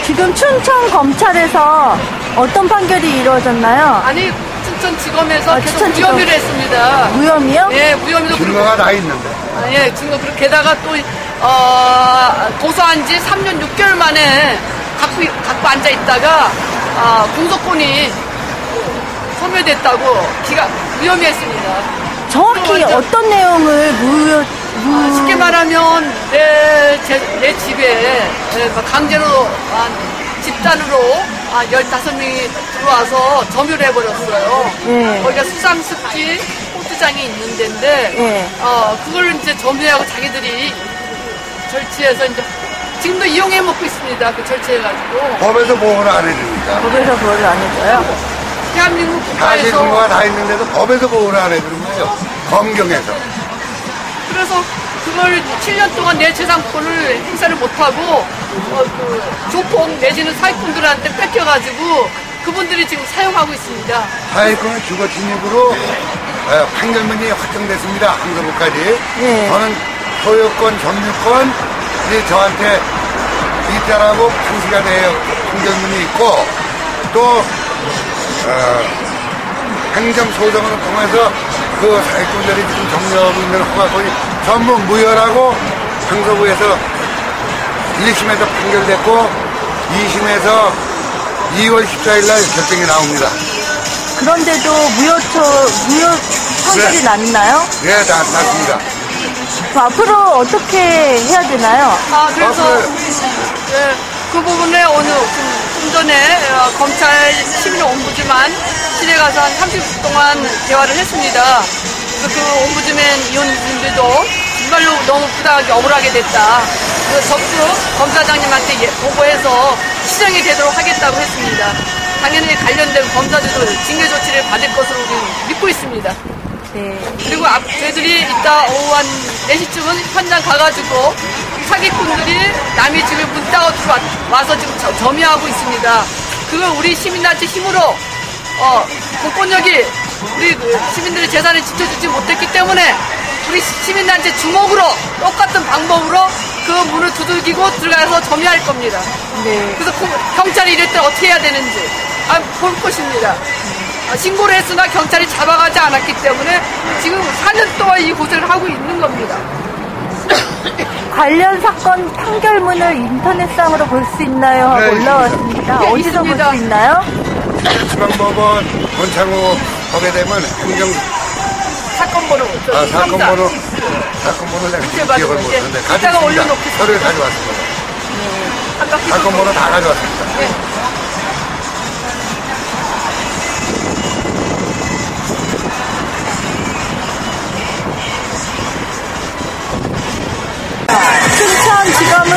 지금 춘천 검찰에서 어떤 판결이 이루어졌나요? 아니, 춘천지검에서 계속 무혐의를 했습니다. 무혐의요? 예, 무혐의도. 증거가 다 있는데. 예, 증거. 게다가 또, 고소한 지 3년 6개월 만에 갖고 앉아 있다가, 공소권이 소멸됐다고 무혐의했습니다. 정확히 어떤 내용을 쉽게 말하면 내 집에 강제로 집단으로 15명이 들어와서 점유를 해버렸어요. 네. 거기가 수상습지 포트장이 있는 데인데 네. 그걸 이제 점유하고 자기들이 절취해서 이제 지금도 이용해 먹고 있습니다. 그 절취해가지고. 법에서 보호를 안 해줍니까? 법에서 보호를 안 해줘요? 대한민국 사실 국가에서. 증거가 다 있는데도 법에서 보호를 안 해주는 거예요. 검경에서. 그래서 그걸 7년 동안 내 재산권을 행사를 못하고 조폭 내지는 사기꾼들한테 뺏겨가지고 그분들이 지금 사용하고 있습니다. 사회권은 주거 침입으로 판결문이 확정됐습니다. 항소부까지. 네. 저는 소유권, 점유권이 저한테 잇따라고 판시가 되어 판결문이 있고 또 행정소송을 통해서 그 사기꾼들이 지금 점유하고 있는 허가권이 전부 무효라고 항소부에서 1심에서 판결됐고 2심에서 2월 14일 날 결정이 나옵니다. 그런데도 무효 판결이 네. 났나요? 네, 났습니다. 앞으로 어떻게 해야 되나요? 그래서 예, 그 부분에 좀 전에 검찰 시민 옴부즈만 실에 가서 한 30분 동안 대화를 했습니다. 그래서 그 옴부즈맨 위원님들도 정말로 너무 부당하게 억울하게 됐다. 그래서 적극 검사장님한테 보고해서 시정이 되도록 하겠다고 했습니다. 당연히 관련된 검사들도 징계 조치를 받을 것으로 우리는 믿고 있습니다. 네. 그리고 저희들이 이따 오후 한 4시쯤은 현장 가가지고 사기꾼들이 남의 집에 문 따고 들어와서 지금 점유하고 있습니다. 그걸 우리 시민단체 힘으로 공권력이 우리 시민들의 재산을 지켜주지 못했기 때문에 우리 시민단체 주먹으로 똑같은 방법으로 그 문을 두들기고 들어가서 점유할 겁니다. 네. 그래서 경찰이 이럴 때 어떻게 해야 되는지 볼 것입니다. 신고를 했으나 경찰이 잡아가지 않았기 때문에 지금 4년 동안 이 고생을 하고 있는 겁니다. 관련 사건 판결문을 인터넷상으로 볼 수 있나요? 하고 네, 올라왔습니다. 네, 어디서 볼 있습니다. 수 있나요? 지방법원 권창호 하게 되면 행정 사건 번호. 사건 번호 내가 기억을 못하는데 이따가 올려놓겠습니다. 서류를 가져왔습니다. 사건 번호 다 가져왔습니다. 네. 춘천지검은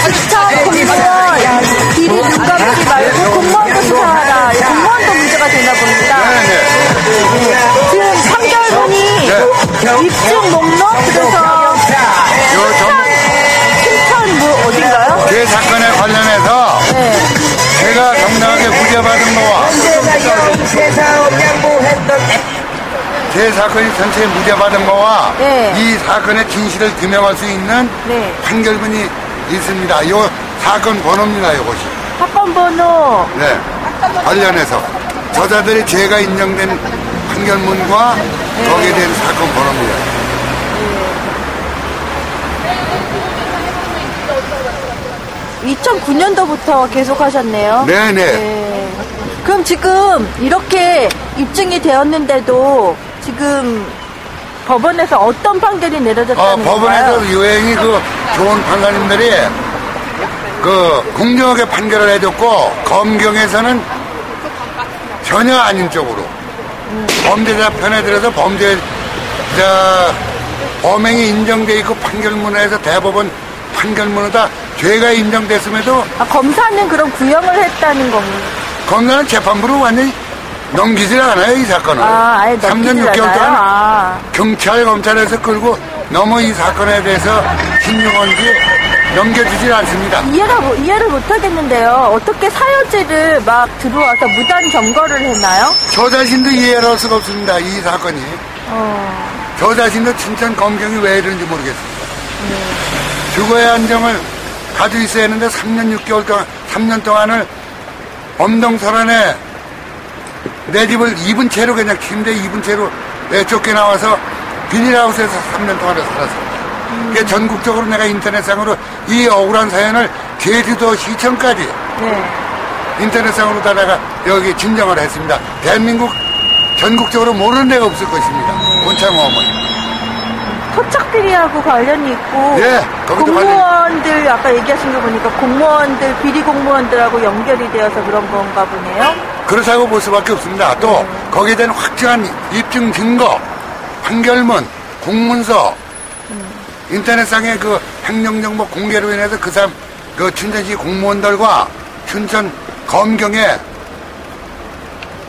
춘천 공무원 비리 눈 감기 말고 공무원도 수사하라. 공무원도 문제가 되나 봅니다. 네. 지금 판결문이 입증 목록 그래서 춘천 어딘가요? 제 사건에 관련해서 네. 제가 정당하게 무죄받은 거와 제 사건이 전체에 무죄받은 거와 네. 이 사건의 진실을 규명할 수 있는 네. 판결문이 있습니다. 요 사건 번호입니다. 이것이. 사건 번호. 네. 관련해서 저자들이 죄가 인정된 판결문과 거기에 대한 사건 번호입니다. 2009년도부터 계속 하셨네요. 네네. 네. 그럼 지금 이렇게 입증이 되었는데도 지금 법원에서 어떤 판결이 내려졌다는 법원에서 건가요? 유행이 좋은 판사님들이 공정하게 판결을 해줬고 검경에서는 전혀 아닌 쪽으로 범죄자 편에 들어서 범행이 인정돼 있고 판결문에서 대법원 판결문에다 죄가 인정됐음에도 검사는 그럼 구형을 했다는 겁니다. 검사는 재판부로 완전히 넘기질 않아요. 이 사건을. 아예 3년 6개월 동안 경찰 검찰에서 끌고 너무 이 사건에 대해서 신중한지 넘겨주질 않습니다. 이해를 못하겠는데요. 어떻게 사여지를 막 들어와서 무단 점거를 했나요? 저 자신도 이해를 할 수가 없습니다. 이 사건이. 저 자신도 춘천 검경이 왜 이러는지 모르겠습니다. 주거의 안정을 가지고 있어야 했는데 3년 6개월 동안, 3년 동안을 엄동설안에 내 집을 입은 채로 그냥 침대 입은 채로 쫓겨나와서 비닐하우스에서 3년 동안을 살았습니다. 그게 전국적으로 내가 인터넷상으로 이 억울한 사연을 제주도 시청까지 인터넷상으로 다다가 여기 진정을 했습니다. 대한민국 전국적으로 모르는 데가 없을 것입니다. 원창호 어머니. 토착비리하고 관련이 있고 예, 거기도 공무원들 아까 얘기하신 거 보니까 공무원들 비리 공무원들하고 연결이 되어서 그런 건가 보네요. 그렇다고 볼 수밖에 없습니다. 또 거기에 대한 확정한 입증 증거, 판결문, 공문서, 인터넷상의 그 행정정보 공개로 인해서 그 사람 그 춘천시 공무원들과 춘천 검경에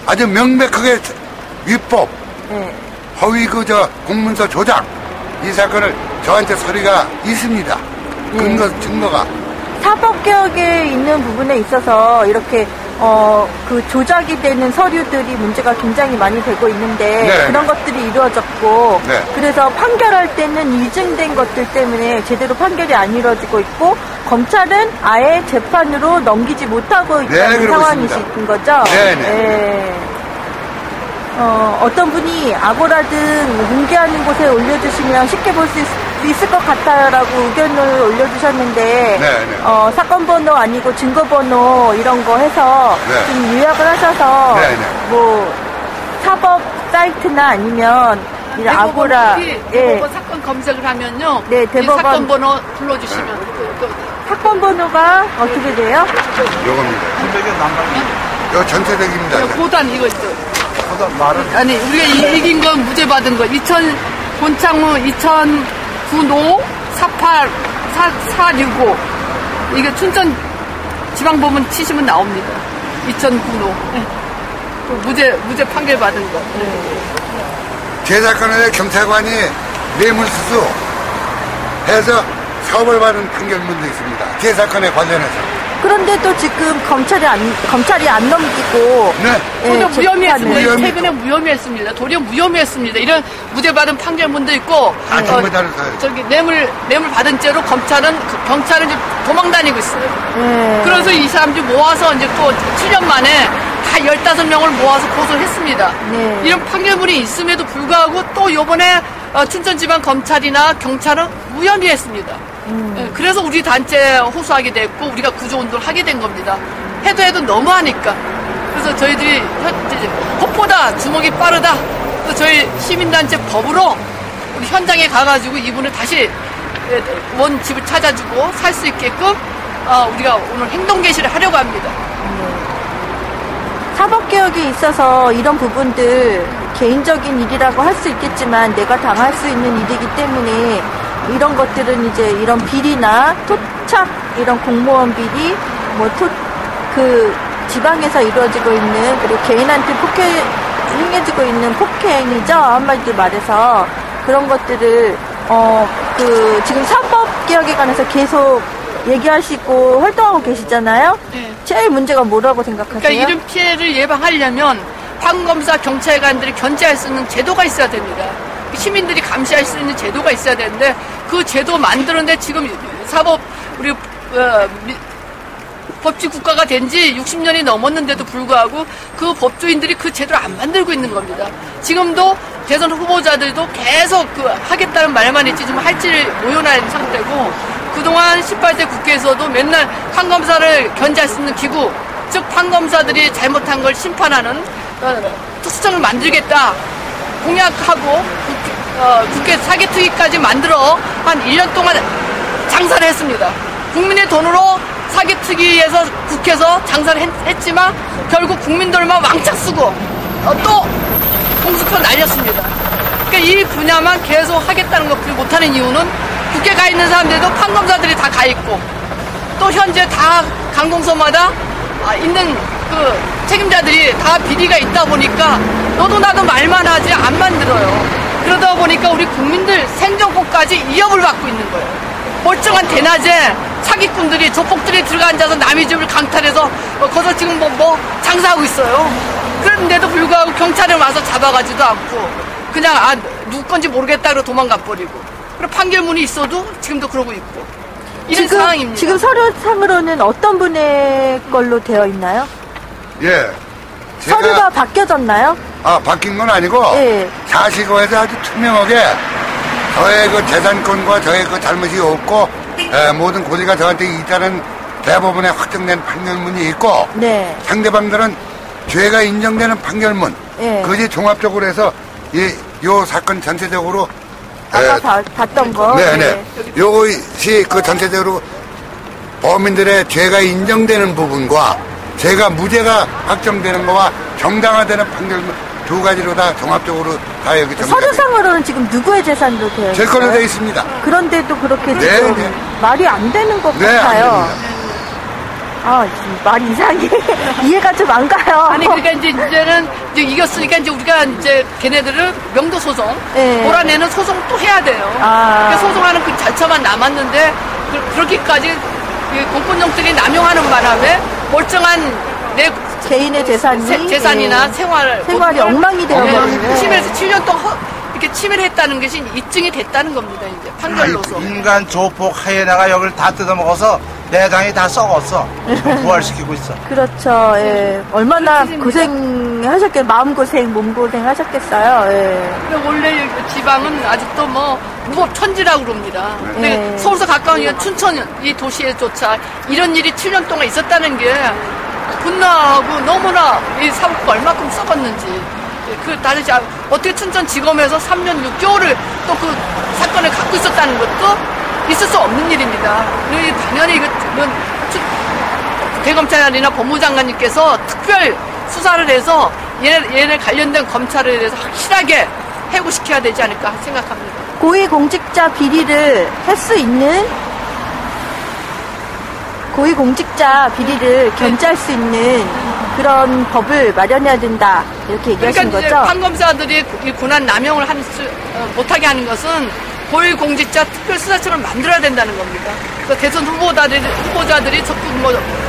아주 명백하게 위법, 허위 공문서 조작 이 사건을 저한테 서류가 있습니다. 근거 증거가. 사법개혁에 있는 부분에 있어서 이렇게 그 조작이 되는 서류들이 문제가 굉장히 많이 되고 있는데 그런 것들이 이루어졌고 그래서 판결할 때는 위증된 것들 때문에 제대로 판결이 안 이루어지고 있고 검찰은 아예 재판으로 넘기지 못하고 있다는 상황이신 거죠? 어떤 분이 아고라 등 공개하는 곳에 올려주시면 쉽게 볼 수 있을 것 같아요라고 의견을 올려주셨는데 사건 번호 아니고 증거 번호 이런 거 해서 좀 요약을 하셔서 뭐 사법 사이트나 아니면 아고라 대법원 사건 검색을 하면요 대법원 사건 번호 불러주시면 사건 번호가 어떻게 돼요? 요겁니다. 요 전체적입니다. 고단 이거 있죠. 아니 우리가 이긴 건 무죄 받은 거 본창후 2009노 465 이게 춘천 지방법원 치시면 나옵니다. 2009노 무죄 판결 받은 거. 제 사건에 경찰관이 뇌물수수 해서 처벌받은 판결문도 있습니다. 제 사건에 관련해서. 그런데 또 지금 검찰이 안 넘기고 도리어 무혐의했습니다. 최근에 무혐의했습니다. 도리어 무혐의했습니다. 이런 무죄받은 판결문도 있고 저기 뇌물 받은 채로 경찰은 이제 도망 다니고 있어요. 그래서 이 사람들 모아서 이제 또 7년 만에 다 15명을 모아서 고소했습니다. 이런 판결문이 있음에도 불구하고 또 이번에 춘천지방검찰이나 경찰은 무혐의했습니다. 그래서 우리 단체 호소하게 됐고 우리가 구조운동을 하게 된 겁니다. 해도 너무하니까. 그래서 저희들이 법보다 주먹이 빠르다. 그래서 저희 시민단체 법으로 우리 현장에 가가지고 이분을 다시 원 집을 찾아주고 살 수 있게끔 우리가 오늘 행동 개시를 하려고 합니다. 사법개혁에 있어서 이런 부분들 개인적인 일이라고 할 수 있겠지만 내가 당할 수 있는 일이기 때문에 이런 것들은 이제 이런 비리나 토착 이런 공무원 비리 그 지방에서 이루어지고 있는 그리고 개인한테 행해지고 있는 폭행이죠. 한마디로 말해서 그런 것들을 지금 사법개혁에 관해서 계속 얘기하시고 활동하고 계시잖아요. 제일 문제가 뭐라고 생각하세요? 그러니까 이런 피해를 예방하려면 판검사 경찰관들이 견제할 수 있는 제도가 있어야 됩니다. 시민들이 감시할 수 있는 제도가 있어야 되는데 그 제도 만드는데 지금 우리 법치 국가가 된 지 60년이 넘었는데도 불구하고 그 법조인들이 그 제도를 안 만들고 있는 겁니다. 지금도 대선 후보자들도 계속 하겠다는 말만 했지 좀 할지를 모여난 상태고 그동안 18대 국회에서도 맨날 판검사를 견제할 수 있는 기구 즉 판검사들이 잘못한 걸 심판하는 특수청을 만들겠다 공약하고 국회 사기투기까지 만들어 한 1년 동안 장사를 했습니다. 국민의 돈으로 사기투기에서 국회에서 장사를 했지만 결국 국민들만 왕창 쓰고 또 공수표 날렸습니다. 그러니까 이 분야만 계속 하겠다는 것 못하는 이유는 국회 가 있는 사람들도 판검사들이 다 가 있고 또 현재 다 강동서마다 있는 그 책임자들이 다 비리가 있다 보니까 너도 나도 말만 하지 안 만들어요. 그러다 보니까 우리 국민들 생존권까지 위협을 받고 있는 거예요. 멀쩡한 대낮에 사기꾼들이 조폭들이 들어가 앉아서 남의 집을 강탈해서 거기서 지금 뭐 장사하고 있어요. 그런데도 불구하고 경찰에 와서 잡아가지도 않고 그냥 누구 건지 모르겠다 그러고 도망가 버리고 그리고 판결문이 있어도 지금도 그러고 있고 이런 상황입니다. 지금 서류상으로는 어떤 분의 걸로 되어 있나요? 예. 서류가 바뀌어졌나요? 바뀐 건 아니고 예. 자식어에서 아주 투명하게 저의 그 재산권과 저의 그 잘못이 없고 모든 고지가 저한테 있다는 대법원에 확정된 판결문이 있고 네. 상대방들은 죄가 인정되는 판결문 예. 그것이 종합적으로 해서 요 사건 전체적으로 아까 봤던 거. 네네. 요것이 그 전체적으로 범인들의 죄가 인정되는 부분과 죄가 무죄가 확정되는 거와 정당화되는 판결문 두 가지로 다 종합적으로 다 여기 정리가 서류상으로는 지금 누구의 재산으로 되어 있어요? 제 걸로 되어 있습니다. 그런데도 그렇게 네, 지금 네. 말이 안 되는 것 네, 같아요. 안 됩니다. 지금 말이 이상해. 이해가 좀 안 가요. 아니 그러니까 이제는 이겼으니까 이제 우리가 이제 걔네들을 명도 소송 네. 몰아내는 소송 또 해야 돼요. 그러니까 소송하는 그 절차만 남았는데 그렇게까지 공권력들이 남용하는 바람에 멀쩡한 내 개인의 재산이나 생활이 엉망이 되어버리는. 침해해서 7년 동안 이렇게 침해를 했다는 것이 입증이 됐다는 겁니다. 이제 판결로서. 인간 조폭 하이에나가 여기를 다 뜯어먹어서 내장이 다 썩었어. 지금 부활시키고 있어. 그렇죠. 예. 얼마나 고생하셨겠어요. 마음고생, 몸고생 하셨겠어요. 예. 근데 원래 지방은 아직도 무법 천지라고 그럽니다. 근데 예. 서울서 가까운 이 춘천 이 도시에조차 이런 일이 7년 동안 있었다는 게 분노하고 너무나 이 사법부가 얼마큼 썩었는지. 다시 어떻게 춘천지검에서 3년 6개월을 또 그 사건을 갖고 있었다는 것도 있을 수 없는 일입니다. 당연히 이건 대검찰이나 법무장관님께서 특별 수사를 해서 얘네 관련된 검찰에 대해서 확실하게 해고시켜야 되지 않을까 생각합니다. 고위공직자 비리를 할 수 있는 고위공직자 비리를 견제할 수 있는 그런 법을 마련해야 된다 이렇게 얘기하신 그러니까 거죠? 판검사들이 이 권한 남용을 못하게 하는 것은 고위공직자 특별수사처를 만들어야 된다는 겁니다. 그래서 대선 후보자들이 적극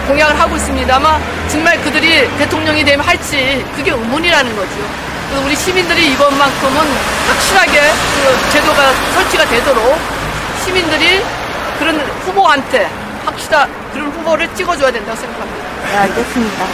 공약을 하고 있습니다만 정말 그들이 대통령이 되면 할지 그게 의문이라는 거죠. 그래서 우리 시민들이 이번만큼은 확실하게 그 제도가 설치가 되도록 시민들이 그런 후보한테 확실한 그런 후보를 찍어줘야 된다고 생각합니다. 네, 알겠습니다.